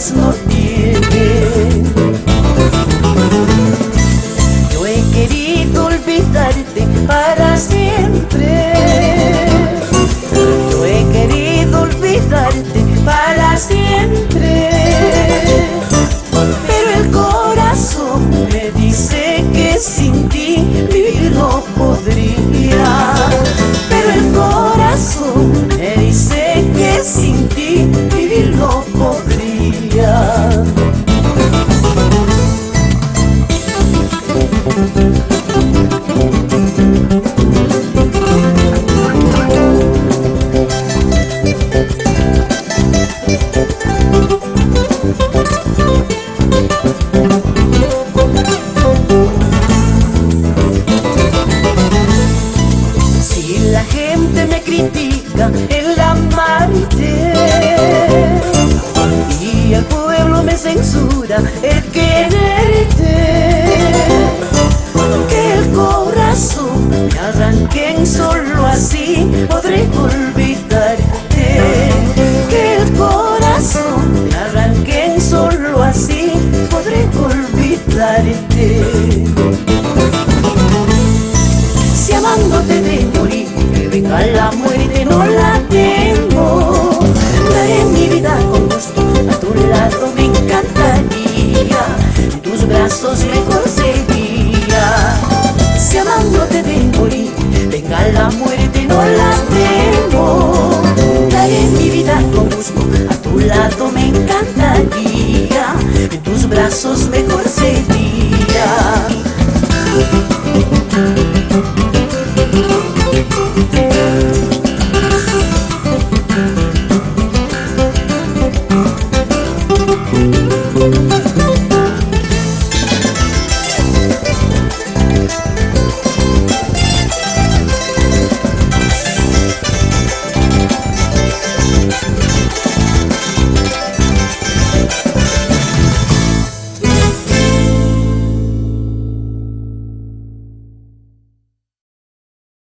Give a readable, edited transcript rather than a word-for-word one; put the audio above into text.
palabras no tiene. Yo he querido olvidarte para siempre. Yo he querido olvidarte para siempre. Pero el corazón me dice que sin ti vivir no podría. Pero el corazón me dice que sin ti vivir no podría. Si la gente me critica el amarte y el pueblo me censura el quererte, que el corazón me arranquen, solo así podré olvidarte. Que el corazón me arranquen, solo así podré olvidarte. Si amándote de morir, que venga la muerte, no la temo. Daré mi vida con gusto, a tu lado me encantaría, en tus brazos mejor sería. Si amándote de morir, venga la muerte, no la temo. Daré mi vida con gusto, a tu lado me encantaría, en tus brazos mejor sería.